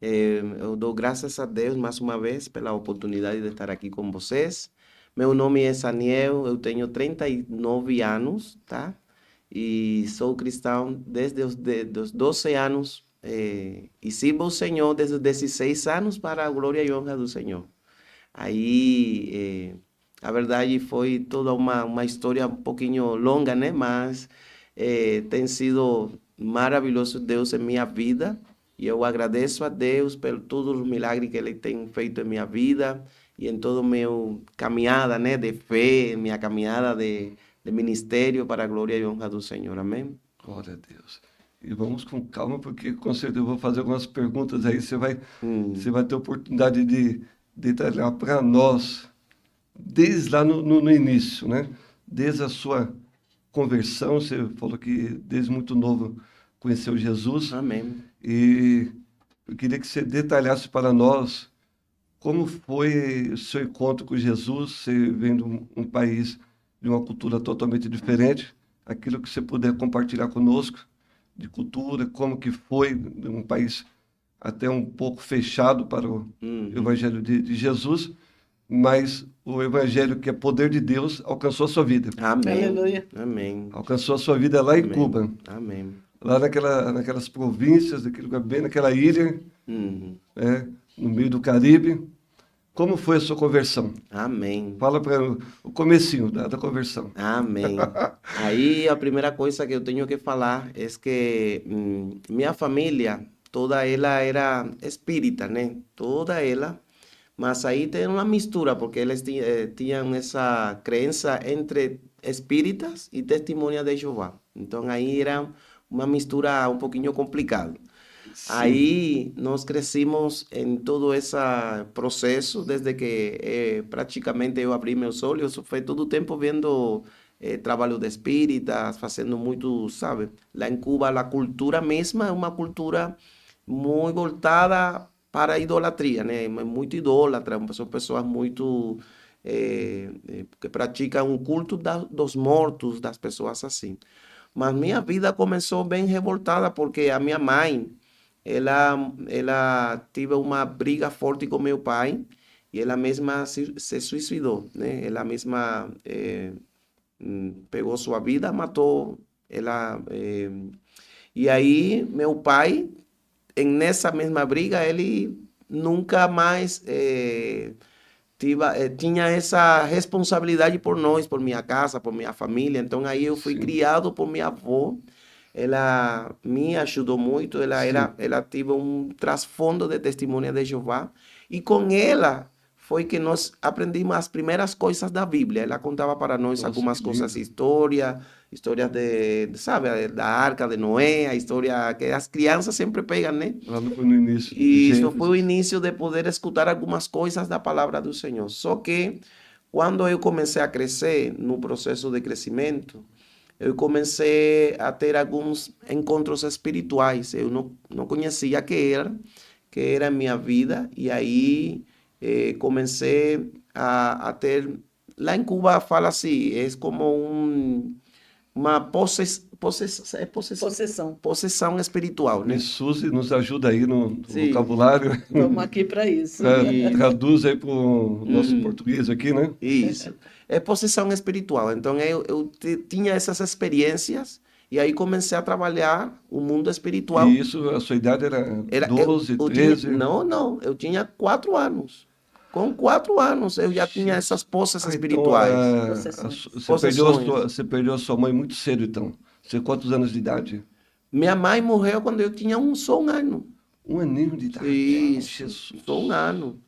Eu dou graças a Deus mais uma vez pela oportunidade de estar aqui com vocês. Meu nome é Saniel, eu tenho 39 anos, tá? E sou cristão desde os 12 anos e sirvo ao Senhor desde os 16 anos para a glória e honra do Senhor. Aí, a verdade foi toda uma história um pouquinho longa, né? Mas tem sido maravilhoso Deus em minha vida. E eu agradeço a Deus por todos os milagres que Ele tem feito em minha vida e em toda a minha caminhada, né? De fé, minha caminhada de ministério para a glória e honra do Senhor. Amém? Glória a Deus. E vamos com calma, porque com certeza eu vou fazer algumas perguntas aí. Você Hum, vai ter oportunidade de detalhar para nós, desde lá no início, né? Desde a sua conversão, você falou que desde muito novo conheceu Jesus. amém. E eu queria que você detalhasse para nós como foi o seu encontro com Jesus. Você vem de um país de uma cultura totalmente diferente, aquilo que você puder compartilhar conosco de cultura, como que foi de um país até um pouco fechado para o Uhum. Evangelho de Jesus, mas o Evangelho que é poder de Deus alcançou a sua vida. Amém. Aleluia. Amém. Alcançou a sua vida lá em Amém. Cuba, Amém. lá naquelas províncias, naquele lugar, bem naquela ilha, Uhum. né, no meio do Caribe. Como foi a sua conversão? Amém. Fala para o comecinho da conversão. Amém. Aí a primeira coisa que eu tenho que falar é que minha família, toda ela era espírita, né? Toda ela. Mas aí tem uma mistura, porque eles tinham essa crença entre espíritas e testemunhas de Jeová. Então aí era uma mistura um pouquinho complicada. Sim, Aí nós crescimos em todo esse processo, desde que praticamente eu abri meus olhos, foi todo o tempo vendo trabalho de espíritas, fazendo muito, sabe? Lá em Cuba, a cultura mesma é uma cultura muito voltada para a idolatria, né? É muito idólatra, são pessoas muito que praticam um culto dos mortos, das pessoas assim. Mas minha vida começou bem revoltada, porque a minha mãe ela teve uma briga forte com meu pai e ela mesma se suicidou, né? Ela mesma pegou sua vida, matou ela. E aí meu pai, nessa mesma briga, ele nunca mais tinha essa responsabilidade por nós, por minha casa, por minha família. Então aí eu fui sim, criado por minha avó. Ela me ajudou muito, sim. ela teve um trasfondo de testemunha de Jeová e com ela foi que nós aprendimos as primeiras coisas da Bíblia. Ela contava para nós Nossa, algumas que coisas, lindo. histórias sabe, da Arca de Noé, a história que as crianças sempre pegam, né? Lá no início, E isso foi o Gênesis. início de poder escutar algumas coisas da palavra do Senhor. Só que quando eu comecei a crescer, no processo de crescimento, eu comecei a ter alguns encontros espirituais. Eu não conhecia que era a minha vida, e aí comecei a ter. Lá em Cuba fala assim, é como uma Possessão. possessão espiritual, Me né? Suzy nos ajuda aí no Sim, vocabulário. Estamos aqui para isso. isso. Traduz aí para o nosso Hum. português aqui, né? Isso. É possessão espiritual. Então eu tinha essas experiências e aí comecei a trabalhar o mundo E espiritual. isso, a sua idade era Era, 12, eu tinha, 13. não, eu tinha 4 anos. Com 4 anos eu já tinha essas Jesus. poças Ah, então espirituais, Possessões. possessões. você perdeu a sua mãe muito cedo, então. Você quantos anos de idade? Minha mãe morreu quando eu tinha só um ano. Um aninho de idade. Isso, só um Jesus. ano.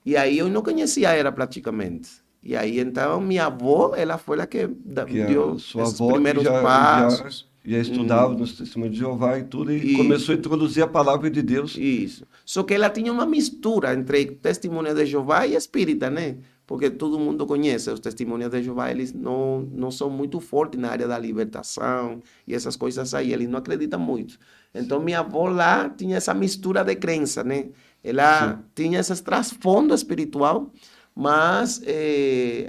E aí eu não conhecia ela praticamente. E aí então minha avó, ela foi a que Que a deu sua esses avó que primeiros já passos. estudava Hum, nos Testemunhos de Jeová e tudo, e começou a isso, introduzir a palavra de Deus. isso. Só que ela tinha uma mistura entre testemunha de Jeová e espírita, né? Porque todo mundo conhece, os testemunhas de Jeová, eles não são muito fortes na área da libertação e essas coisas aí, eles não acreditam muito. Então, minha avó lá tinha essa mistura de crença, né? Ela Sim, tinha esse trasfondo espiritual, mas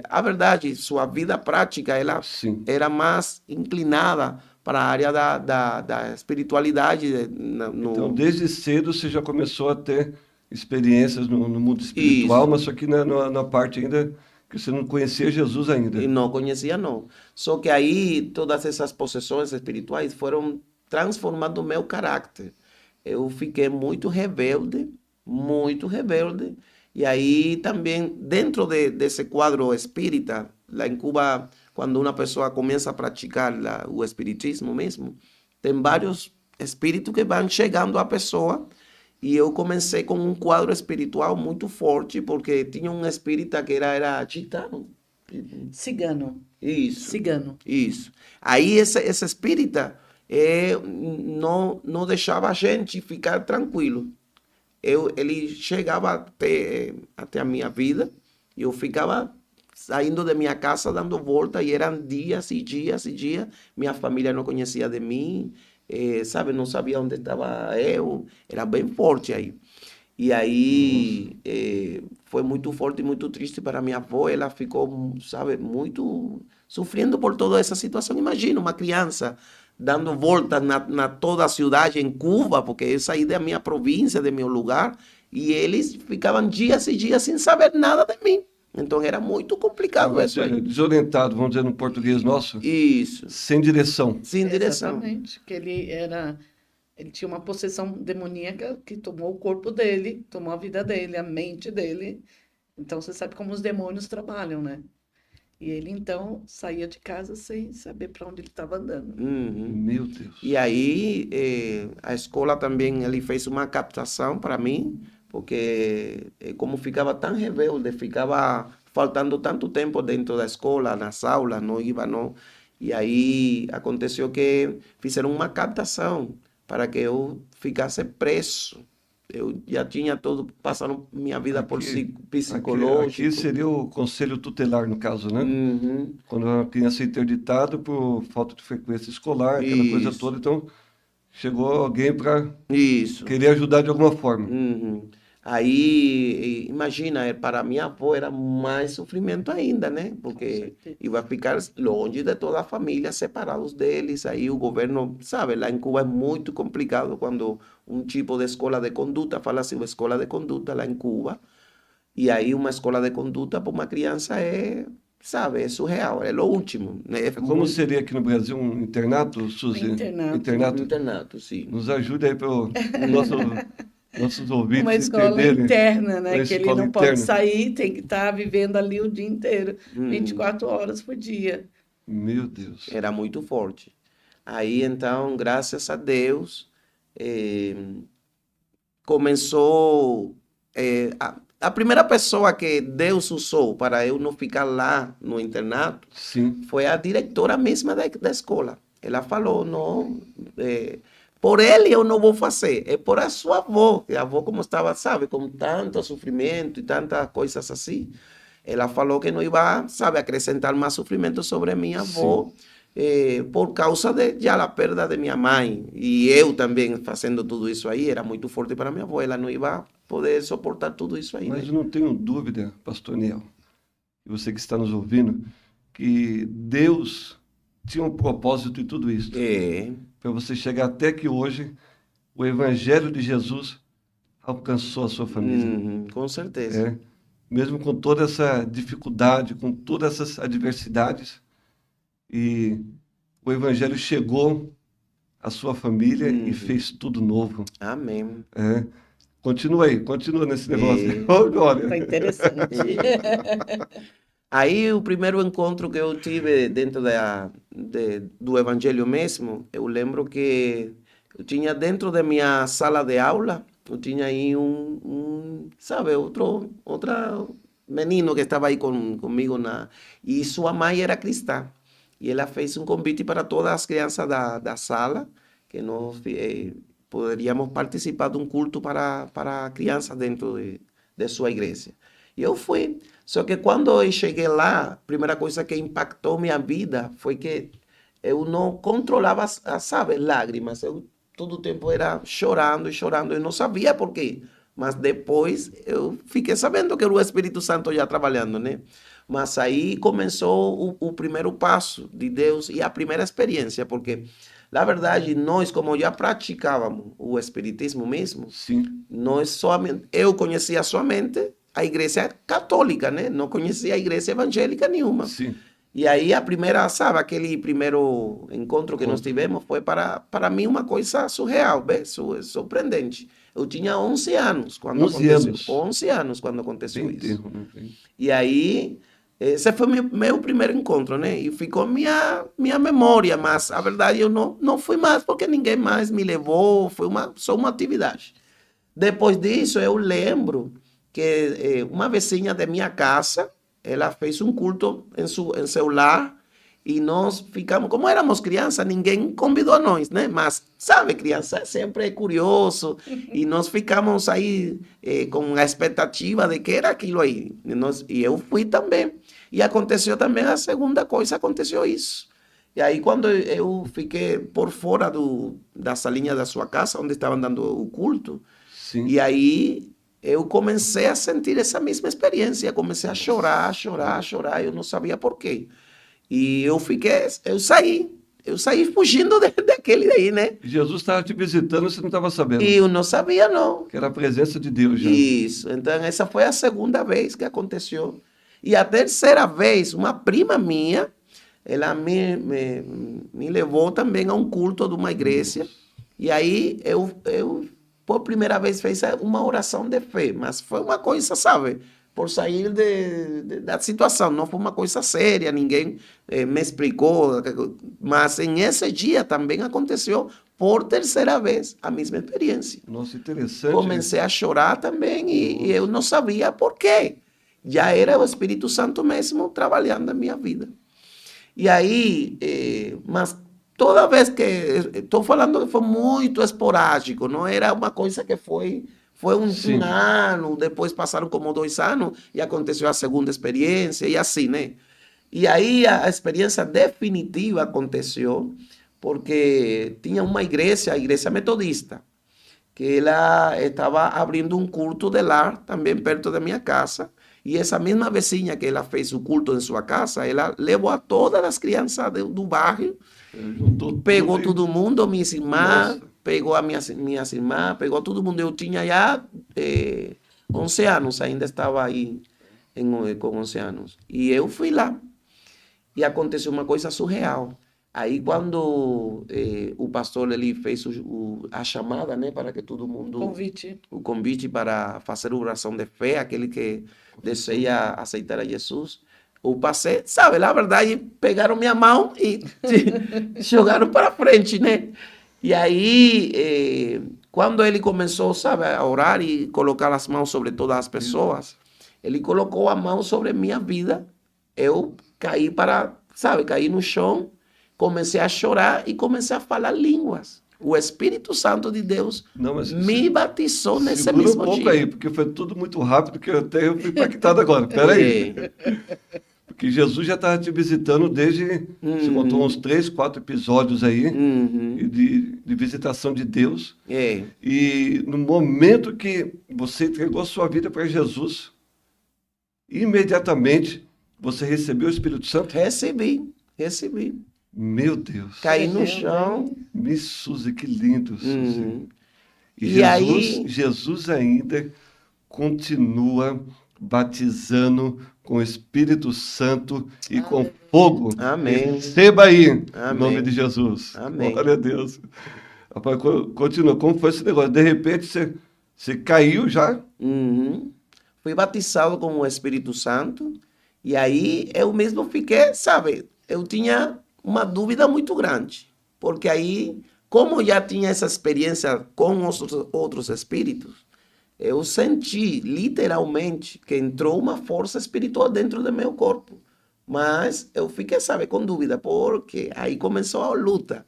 a verdade, sua vida prática, ela sim. era mais inclinada para a área da espiritualidade. Então, desde cedo você já começou a ter experiências no mundo espiritual, Isso. mas só que na parte ainda que você não conhecia Jesus ainda. E não conhecia, não. Só que aí todas essas possessões espirituais foram transformando o meu caráter. Eu fiquei muito rebelde. E aí também, dentro desse quadro espírita, lá em Cuba, quando uma pessoa começa a praticar o espiritismo mesmo, tem vários espíritos que vão chegando à pessoa. E eu comecei com um quadro espiritual muito forte, porque tinha um espírita que era gitano. Cigano. Isso, Cigano. isso. Aí esse espírita não deixava a gente ficar tranquilo. Ele chegava até a minha vida e eu ficava saindo de minha casa dando volta e eram dias e dias e dias. Minha família não conhecia de mim, sabe? Não sabia onde estava eu. Era bem forte aí. E aí foi muito forte e muito triste para minha avó. Ela ficou, sabe, muito sofrendo por toda essa situação. Imagina uma criança dando voltas na toda a cidade em Cuba, porque eu saí da minha província, do meu lugar, e eles ficavam dias e dias sem saber nada de mim. Então era muito complicado Estava isso aí. desorientado, vamos dizer no português nosso, Isso, sem direção. sem direção. Exatamente. Que ele tinha uma possessão demoníaca que tomou o corpo dele, tomou a vida dele, a mente dele. Então você sabe como os demônios trabalham, né? E ele então saía de casa sem saber para onde ele estava andando. Uhum. Meu Deus. E aí a escola também ele fez uma captação para mim, porque como ficava tão rebelde, ficava faltando tanto tempo dentro da escola, nas aulas, não ia, não. E aí aconteceu que fizeram uma captação para que eu ficasse preso. Eu já tinha todo, passando minha vida por Aqui psicológico. seria o conselho tutelar, no caso, né? Uhum. Quando a criança é interditada por falta de frequência escolar, aquela coisa Isso, toda, então chegou alguém para isso. querer ajudar de alguma forma. Uhum. Aí, imagina, para minha avó era mais sofrimento ainda, né? Com Porque certeza. ia ficar longe de toda a família, separados deles. Aí o governo, sabe, lá em Cuba é muito complicado quando um tipo de escola de conduta, fala assim, escola de conduta lá em Cuba, e aí uma escola de conduta para uma criança sabe, é surreal, é o último, né? É Como muito seria aqui no Brasil um internato, Um Suzy? internato. Internato? internato, sim. Nos ajude aí para nossos Uma ouvintes escola entenderem interna, a né? Que ele escola não pode interna. sair, tem que estar vivendo ali o dia inteiro, Uhum. 24 horas por dia. Meu Deus. Era muito forte. Aí então, graças a Deus, eh, começou. A primeira pessoa que Deus usou para eu não ficar lá no internato Sim. foi a diretora mesma da escola. Ela falou: não, por ele eu não vou fazer, é por a sua avó, que a avó, como estava, sabe, com tanto sofrimento e tantas coisas assim, ela falou que não ia, sabe, acrescentar mais sofrimento sobre minha Sim. avó, por causa de já a perda de minha mãe. E eu também fazendo tudo isso aí, era muito forte para minha avó, ela não ia poder suportar tudo isso aí, Mas né? eu não tenho dúvida, Pastor Niel, e você que está nos ouvindo, que Deus tinha um propósito em tudo isso. É, Para você chegar até que hoje o Evangelho de Jesus alcançou a sua família. com certeza. É, mesmo com toda essa dificuldade, com todas essas adversidades, e o Evangelho chegou à sua família e Uhum. fez tudo novo. Amém. É. Continua aí, continua nesse negócio. É. Ô, Tá glória. interessante. Aí o primeiro encontro que eu tive dentro do Evangelho mesmo, eu lembro que eu tinha dentro da minha sala de aula, eu tinha aí sabe, outra menino que estava aí comigo e sua mãe era cristã. E ela fez um convite para todas as crianças da sala, que nós poderíamos participar de um culto para crianças dentro de sua igreja. E eu fui. Só que quando eu cheguei lá, a primeira coisa que impactou minha vida foi que eu não controlava, sabe, lágrimas. Eu todo o tempo era chorando e chorando. Eu não sabia por quê. Mas depois eu fiquei sabendo que era o Espírito Santo já trabalhando, né? Mas aí começou o primeiro passo de Deus e a primeira experiência, porque, na verdade, nós, como já praticávamos o espiritismo mesmo, Sim, nós somente, eu conhecia somente a igreja católica, né? Não conhecia a igreja evangélica nenhuma. sim. E aí a primeira, sabe, aquele primeiro encontro que nós Encontro. tivemos foi para mim uma coisa surreal, bem, surpreendente. Eu tinha 11 anos quando 11 aconteceu, anos. 11 anos quando Bem aconteceu isso. termo, né? Bem- E aí, esse foi meu primeiro encontro, né? E ficou minha memória, mas a verdade eu não fui mais porque ninguém mais me levou, foi só uma atividade. Depois disso, eu lembro que uma vizinha de minha casa, ela fez um culto em seu lar e nós ficamos, como éramos crianças, ninguém convidou a nós, né? Mas, sabe, criança sempre é curioso e nós ficamos aí com a expectativa de que era aquilo aí. E eu fui também. E aconteceu também a segunda coisa, aconteceu isso. E aí, quando eu fiquei por fora da salinha da sua casa, onde estavam dando o culto, e Sim. aí eu comecei a sentir essa mesma experiência, comecei a chorar, a chorar, a Olha, chorar, eu não sabia por quê. E eu saí fugindo daquele daí, né? Jesus estava te visitando, você não estava E sabendo. eu não sabia, não. Que era a presença de Deus já. Isso, então essa foi a segunda vez que aconteceu. E a terceira vez, uma prima minha, ela me levou também a um culto de uma igreja. Nossa. E aí eu por primeira vez, fez uma oração de fé, mas foi uma coisa, sabe, por sair da situação, não foi uma coisa séria, ninguém me explicou, mas em esse dia também aconteceu por terceira vez a mesma experiência. Nossa, interessante isso. Comecei a chorar também e eu Nossa. não sabia por quê. Já era o Espírito Santo mesmo trabalhando na minha vida. E aí, mas toda vez que estou falando que foi muito esporádico, não era uma coisa que foi um Sim. ano, depois passaram como 2 anos e aconteceu a segunda experiência e assim, né? E aí a experiência definitiva aconteceu porque tinha uma igreja, a igreja metodista, que ela estava abrindo um culto de lar também perto da minha casa. E essa mesma vizinha que ela fez o culto em sua casa, ela levou a todas as crianças do bairro, Juntou tudo pegou e. todo mundo, minhas irmãs, Nossa. pegou a minhas irmãs, pegou todo mundo. Eu tinha já 11 anos, ainda estava aí com 11 anos. E eu fui lá e aconteceu uma coisa surreal. Aí quando o pastor ele fez a chamada, né, para que todo mundo, Convite. o convite para fazer oração de fé, aquele que deseja aceitar a Jesus, eu passei, sabe, na verdade, pegaram minha mão e jogaram para frente, né? E aí, quando ele começou, sabe, a orar e colocar as mãos sobre todas as Meu Deus. pessoas, ele colocou a mão sobre minha vida, eu caí para, sabe, caí no chão, comecei a chorar e comecei a falar línguas. O Espírito Santo de Deus Não, mas me batizou nesse segura um mesmo pouco dia. aí, porque foi tudo muito rápido que até eu fui impactado agora. Espera aí. É. Porque Jesus já estava te visitando desde. Você contou uns Uhum, 3, 4 episódios aí uhum, de visitação de Deus. é. E no momento que você entregou a sua vida para Jesus, imediatamente você recebeu o Espírito Santo? Recebi. Meu Deus. Caí no Tremendo, chão. hein? Me Suzy, que lindo, Suzy. Uhum. E E Jesus, aí, Jesus ainda continua batizando com o Espírito Santo e com Aleluia. fogo. amém, Receba aí, em nome de amém, Jesus. amém. Glória a Deus. Rapaz, continua. Como foi esse negócio? De repente você caiu já? Uhum. Fui batizado com o Espírito Santo e aí eu mesmo fiquei, sabe, eu tinha uma dúvida muito grande, porque aí, como já tinha essa experiência com os outros espíritos, eu senti literalmente que entrou uma força espiritual dentro do meu corpo. Mas eu fiquei, sabe, com dúvida, porque aí começou a luta.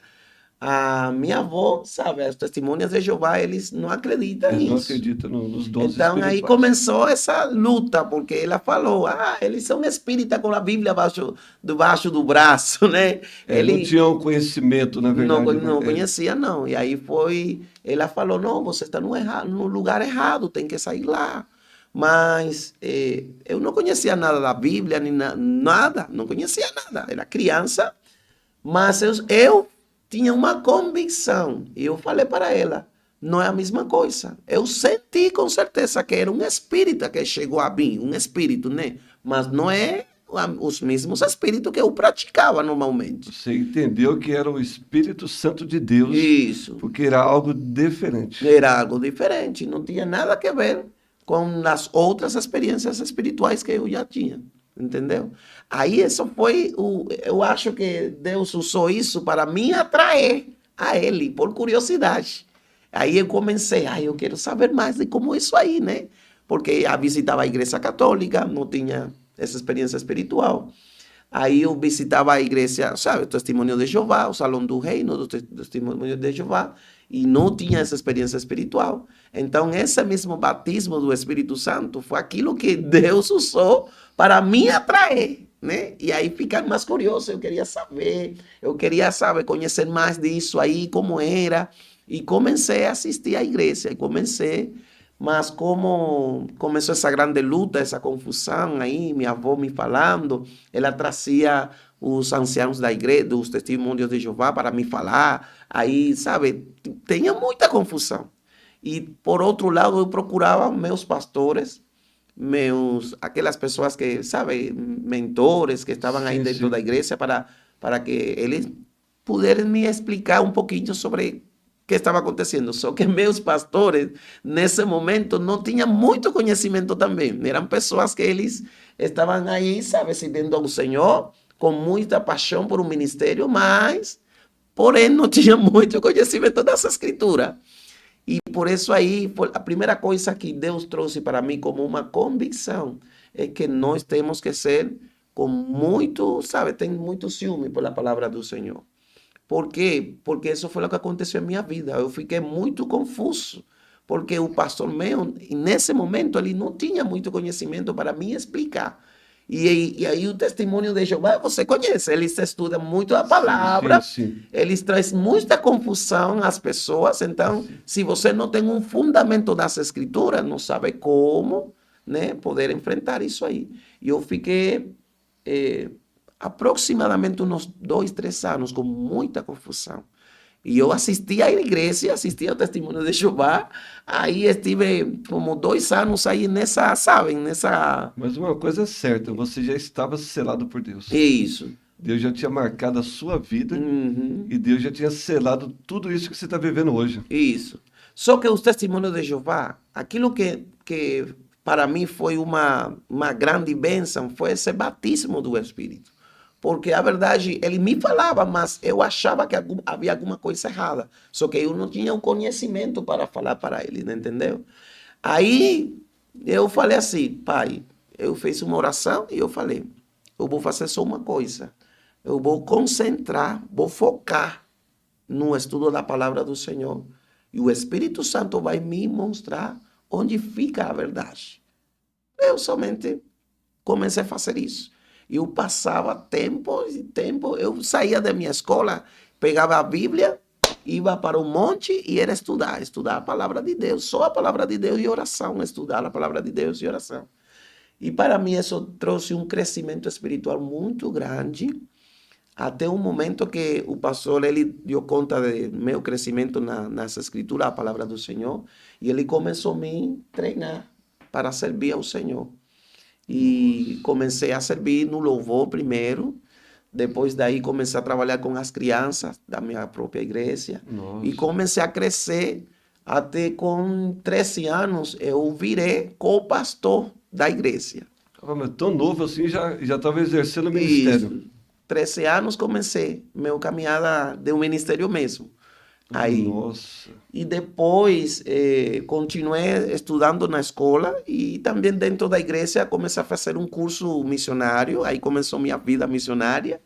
A minha avó, sabe, as testemunhas de Jeová, eles não acreditam Eles não nisso. acreditam nos dons Então aí espirituais. começou essa luta, porque ela falou, eles são espíritas com a Bíblia debaixo do braço, né? É, não Ele tinham conhecimento, na verdade, né? não conhecia, não. E aí ela falou, não, você está no lugar errado, tem que sair lá. Mas eu não conhecia nada da Bíblia, nem nada, não conhecia nada. Era criança, mas eu tinha uma convicção. E eu falei para ela, não é a mesma coisa. Eu senti com certeza que era um espírito que chegou a mim, um espírito, né? Mas não é os mesmos espíritos que eu praticava normalmente. Você entendeu que era o Espírito Santo de Deus, Isso. porque era algo diferente. Era algo diferente, não tinha nada a ver com as outras experiências espirituais que eu já tinha, entendeu? Aí isso foi eu acho que Deus usou isso para me atrair a Ele, por curiosidade. Aí eu comecei, eu quero saber mais de como isso aí, né? Porque eu visitava a igreja católica, não tinha essa experiência espiritual. Aí eu visitava a igreja, sabe, o Testemunho de Jeová, o Salão do Reino do Testemunho de Jeová, e não tinha essa experiência espiritual. Então, esse mesmo batismo do Espírito Santo foi aquilo que Deus usou para me atrair, né? E aí ficar mais curioso, eu queria saber, conhecer mais disso aí, como era, e comecei a assistir à igreja, mas como começou essa grande luta, essa confusão aí, minha avó me falando, ela trazia os anciãos da igreja, dos testemunhos de Jeová para me falar, aí, sabe, tinha muita confusão. E, por outro lado, eu procurava meus pastores, aquelas pessoas que, sabe, mentores que estavam aí Sim, dentro sim. da igreja para que eles pudessem me explicar um pouquinho sobre o que estava acontecendo. Só que meus pastores, nesse momento, não tinham muito conhecimento também. Eram pessoas que eles estavam aí, sabe, servindo ao Senhor, com muita paixão por um ministério, mas, porém, não tinham muito conhecimento dessa escritura. E por isso aí, a primeira coisa que Deus trouxe para mim como uma convicção é que nós temos que ser com muito, sabe, tem muito ciúme pela palavra do Senhor. Por quê? Porque isso foi o que aconteceu em minha vida. Eu fiquei muito confuso, porque o pastor meu, nesse momento, ele não tinha muito conhecimento para me explicar. E aí o testemunho de Jeová, você conhece, eles estudam muito a palavra, Sim. eles trazem muita confusão às pessoas. Então, se você não tem um fundamento das escrituras, não sabe como, né, poder enfrentar isso aí. E eu fiquei aproximadamente uns 2, 3 anos com muita confusão. E eu assistia à igreja, assistia ao Testemunho de Jeová, aí estive como 2 anos aí nessa, sabe, nessa... Mas uma coisa é certa, você já estava selado por Deus. Isso. Deus já tinha marcado a sua vida Uhum. e Deus já tinha selado tudo isso que você está vivendo hoje. Isso. Só que os Testemunhos de Jeová, aquilo que para mim foi uma grande bênção, foi esse batismo do Espírito. Porque a verdade, ele me falava, mas eu achava que havia alguma coisa errada. Só que eu não tinha o conhecimento para falar para ele, entendeu? Aí eu falei assim, pai, eu fiz uma oração e eu falei, eu vou fazer só uma coisa. Eu vou concentrar, vou focar no estudo da palavra do Senhor. E o Espírito Santo vai me mostrar onde fica a verdade. Eu somente comecei a fazer isso. Eu passava tempo e tempo, eu saía da minha escola, pegava a Bíblia, ia para o monte e era estudar a palavra de Deus, só a palavra de Deus e oração, estudar a palavra de Deus e oração. E para mim isso trouxe um crescimento espiritual muito grande, até um momento que o pastor, ele deu conta de meu crescimento nas escrituras, a palavra do Senhor, e ele começou a me treinar para servir ao Senhor. E comecei a servir no louvor primeiro, depois daí comecei a trabalhar com as crianças da minha própria igreja. Nossa. E comecei a crescer, até com 13 anos eu virei co-pastor da igreja. Mas tão novo assim, já estava exercendo o ministério. Isso. 13 anos comecei minha caminhada de um ministério mesmo. Aí, Nossa. e depois continuei estudando na escola e também dentro da igreja comecei a fazer um curso missionário, aí começou minha vida missionária.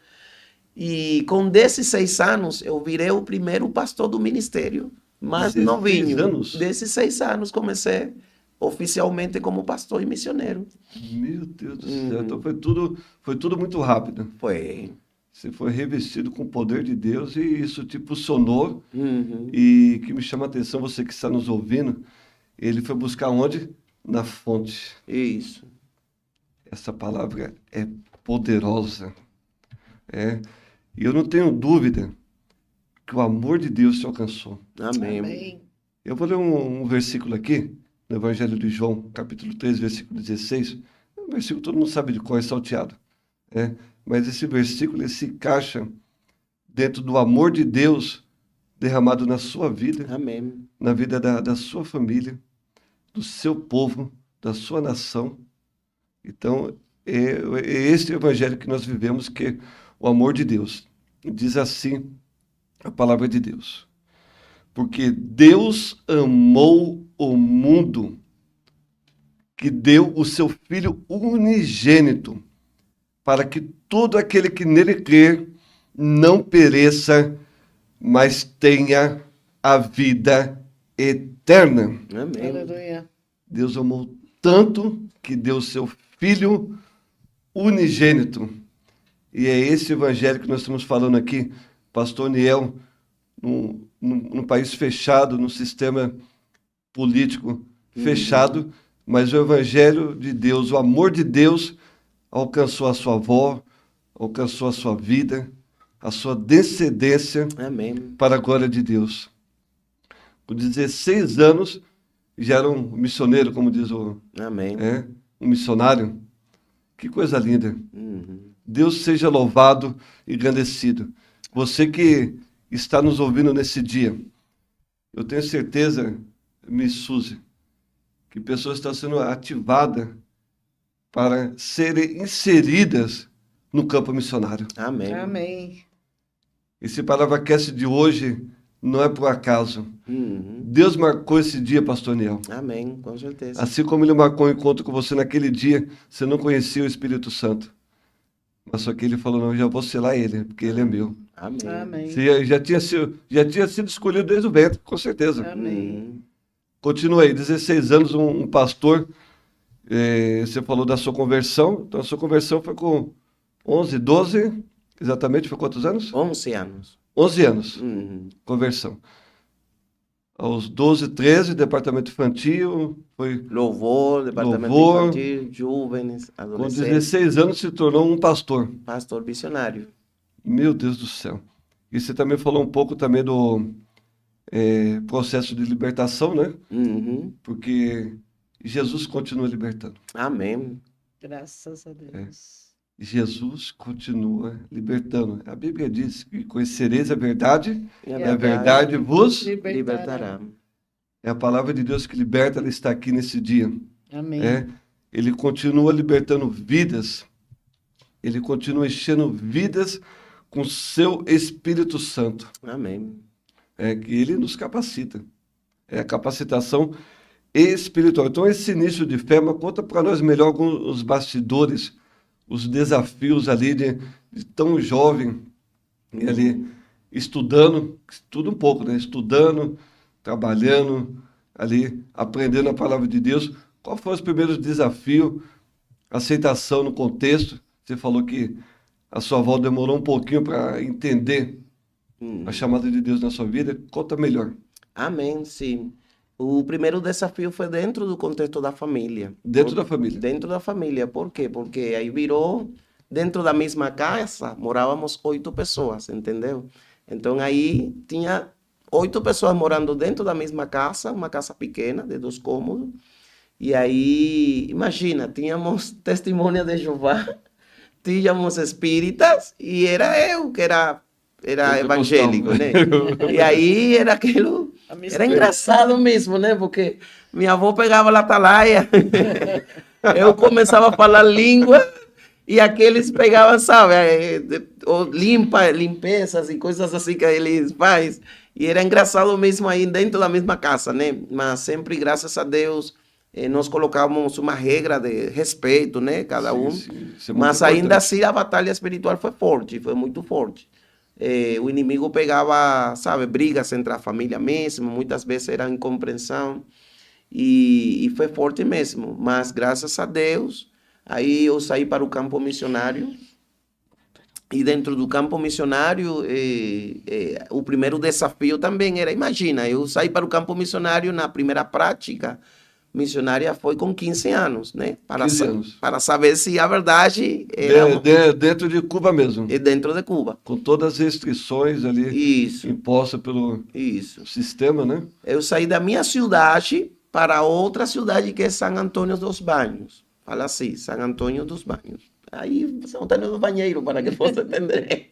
E com 16 anos eu virei o primeiro pastor do ministério, mais 16 novinho. anos? 16 anos comecei oficialmente como pastor e missionário. Meu Deus do céu. Então foi tudo muito rápido. Foi. Você foi revestido com o poder de Deus e isso te impulsionou. Uhum. E que me chama a atenção, você que está nos ouvindo, ele foi buscar onde? na fonte. Isso. Essa palavra é poderosa. E eu não tenho dúvida que o amor de Deus te alcançou. Amém. Amém. Eu vou ler um versículo aqui, no Evangelho de João, capítulo 3, versículo 16. É um versículo que todo mundo sabe de cor, é salteado. Mas esse versículo ele se encaixa dentro do amor de Deus derramado na sua vida, Amém. na vida da sua família, do seu povo, da sua nação. Então, é esse evangelho que nós vivemos, que é o amor de Deus. Diz assim a palavra de Deus. Porque Deus amou o mundo, que deu o seu Filho unigênito, para que todo aquele que nele crer não pereça, mas tenha a vida eterna. Amém. Aleluia. Deus amou tanto que deu o seu Filho unigênito. E é esse evangelho que nós estamos falando aqui, pastor Niel, num país fechado, num sistema político fechado, mas o evangelho de Deus, o amor de Deus alcançou a sua avó, alcançou a sua vida, a sua descendência Amém. para a glória de Deus. Com 16 anos, já era um missioneiro, como diz Amém. um missionário. Que coisa linda. Uhum. Deus seja louvado e engrandecido. Você que está nos ouvindo nesse dia, eu tenho certeza, Miss Suzy, que pessoas estão sendo ativadas para serem inseridas no campo missionário. Amém. Amém. Esse PalavraCast de hoje não é por acaso. Uhum. Deus marcou esse dia, pastor Niel. Amém, com certeza. Assim como ele marcou um encontro com você naquele dia, você não conhecia o Espírito Santo. Mas só que ele falou, não, eu já vou selar ele, porque ele é meu. Amém. Amém. Você já tinha sido escolhido desde o ventre, com certeza. Amém. Uhum. Continua aí, 16 anos, um pastor, você falou da sua conversão, então a sua conversão foi com 11, 12, exatamente, foi quantos anos? 11 anos. 11 anos, Uhum. conversão. Aos 12, 13, departamento infantil, foi Louvor, departamento Louvor. infantil, jovens, com adolescentes, 16 anos se tornou um pastor. pastor missionário. Meu Deus do céu. E você também falou um pouco também do processo de libertação, né? Uhum. Porque Jesus continua libertando. Amém. Graças a Deus. Jesus continua libertando. A Bíblia diz que conhecereis a verdade, E e a verdade vos... libertará. É a palavra de Deus que liberta, ela está aqui nesse dia. Amém. Ele continua libertando vidas, ele continua enchendo vidas com seu Espírito Santo. Amém. Que ele nos capacita. É a capacitação espiritual. Então, esse início de fé, mas conta para nós melhor os bastidores, os desafios ali de tão jovem, ali estudando, estuda um pouco, né? Estudando, trabalhando, ali, aprendendo a palavra de Deus. Qual foram os primeiros desafios? Aceitação no contexto. Você falou que a sua avó demorou um pouquinho para entender a chamada de Deus na sua vida. Conta melhor. Amém, sim. O primeiro desafio foi dentro do contexto da família. Dentro da família. Dentro da família. Por quê? Porque aí virou, dentro da mesma casa, morávamos 8 pessoas, entendeu? Então aí tinha 8 pessoas morando dentro da mesma casa, uma casa pequena, de 2 cômodos. E aí, imagina, tínhamos testemunha de Jeová, tínhamos espíritas, e era eu que era evangélico, né? E aí era aquilo... A Era mistura. engraçado mesmo, né? Porque minha avó pegava a atalaia, eu começava a falar língua e aqueles pegavam, sabe, limpezas e coisas assim que eles fazem. E era engraçado mesmo aí dentro da mesma casa, né? Mas sempre, graças a Deus, nós colocávamos uma regra de respeito, né? Cada um. Sim, isso é muito Mas ainda importante. assim a batalha espiritual foi forte, foi muito forte. O inimigo pegava, sabe, brigas entre a família mesmo, muitas vezes era incompreensão, e foi forte mesmo. Mas graças a Deus, aí eu saí para o campo missionário, e dentro do campo missionário, o primeiro desafio também era, imagina, eu saí para o campo missionário na primeira prática, missionária foi com 15 anos, né? 15 anos. Para saber se a verdade era Dentro de Cuba mesmo, dentro de Cuba. com todas as restrições ali Isso, impostas pelo isso. sistema, né? Eu saí da minha cidade para outra cidade que é San Antônio dos Banhos. Fala assim, San Antônio dos Banhos. Aí, São Antônio dos Banheiros, para que possa entender.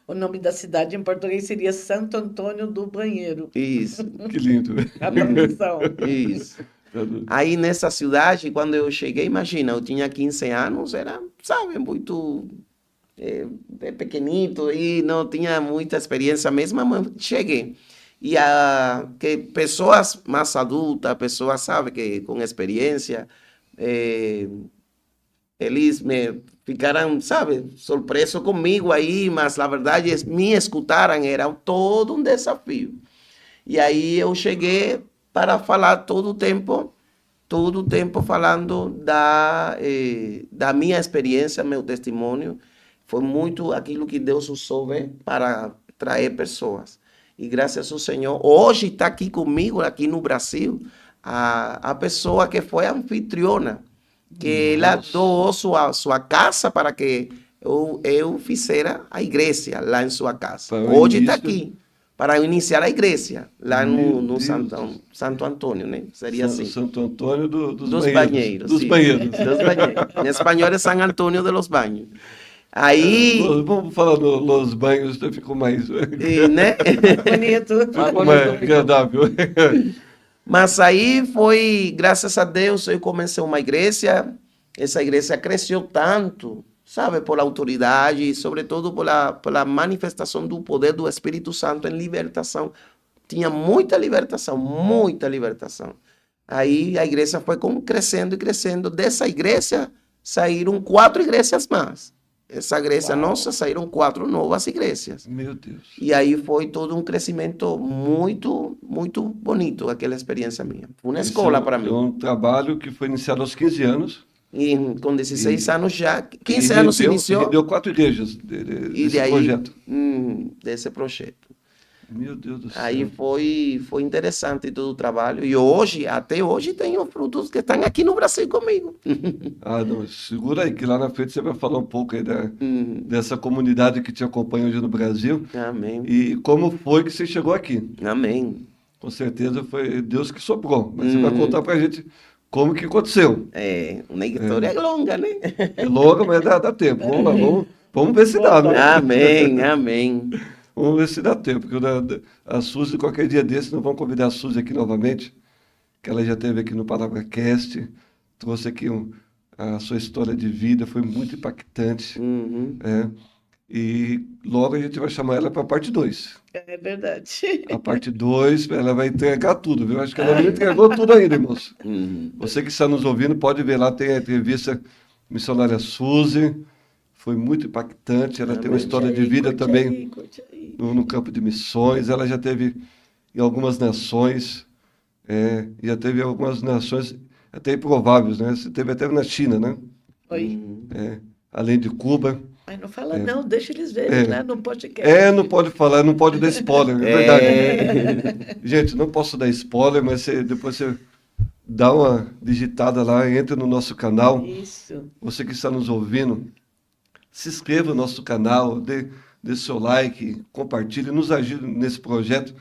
O nome da cidade em português seria Santo Antônio do Banheiro. Isso, Que lindo. A tradução. isso. Aí nessa cidade, quando eu cheguei, imagina, eu tinha 15 anos, era, sabe, muito pequenito e não tinha muita experiência mesmo, mas cheguei. E que pessoas mais adultas, pessoas, sabe, que com experiência, eles me ficaram, sabe, surpresos comigo aí, mas na verdade me escutaram, era todo um desafio. E aí eu cheguei para falar todo o tempo falando da minha experiência, meu testemunho. Foi muito aquilo que Deus usou para trazer pessoas. E graças ao Senhor, hoje está aqui comigo, aqui no Brasil, a pessoa que foi anfitriona, que ela doou sua casa para que eu fizesse a igreja lá em sua casa. Para o Hoje está início. aqui, para iniciar a igreja, lá Meu no Deus. Santo Antônio, né? Seria assim. Santo Antônio dos Dos Banheiros. banheiros. Dos sim. banheiros. Dos banheiros. Em espanhol é San Antônio de los Banhos. Aí, Vamos falar nos banhos, ficou mais, né? Bonito. ficou mais agradável. Mas aí foi, graças a Deus, eu comecei uma igreja. Essa igreja cresceu tanto, sabe, por autoridade e, sobretudo, pela manifestação do poder do Espírito Santo em libertação. Tinha muita libertação, muita libertação. Aí a igreja foi crescendo e crescendo. Dessa igreja saíram 4 igrejas mais. Essa igreja nossa saíram 4 novas igrejas. Meu Deus. E aí foi todo um crescimento muito, muito bonito, aquela experiência minha. Foi uma escola para É mim. um trabalho que foi iniciado aos 15 anos. E com 16 anos já, 15 e anos rendeu, iniciou. Rendeu 4 igrejas E desse daí, projeto. desse projeto. Meu Deus do céu. Aí foi interessante todo o trabalho. E hoje, até hoje, tenho frutos que estão aqui no Brasil comigo. Ah, não, segura aí, que lá na frente você vai falar um pouco aí Uhum. dessa comunidade que te acompanha hoje no Brasil Amém. e como foi que você chegou aqui. Amém. Com certeza foi Deus que soprou, mas você vai contar pra gente como que aconteceu. É uma história longa, né? É longa, mas dá tempo. Vamos lá, vamos ver se dá, né? Amém, amém. Vamos ver se dá tempo, porque a Suzy, qualquer dia desse, nós vamos convidar a Suzy aqui novamente, que ela já esteve aqui no PalavraCast, trouxe aqui a sua história de vida, foi muito impactante. Uhum. E logo a gente vai chamar ela para a parte 2. É verdade. A parte 2, ela vai entregar tudo, viu? Acho que ela não entregou tudo ainda, irmãos. Uhum. Você que está nos ouvindo, pode ver lá, tem a entrevista missionária Suzy, foi muito impactante, ela tem uma história de vida também Curte aí. no campo de missões, ela já teve em algumas nações, já teve algumas nações até improváveis, né? Você teve até na China, né? Oi. Além de Cuba. Mas não fala não, deixa eles verem lá no podcast. Não pode falar, não pode dar spoiler, é verdade. Gente, não posso dar spoiler, mas depois você dá uma digitada lá, entra no nosso canal. Isso. Você que está nos ouvindo, se inscreva no nosso canal, dê seu like, compartilhe, nos ajude nesse projeto,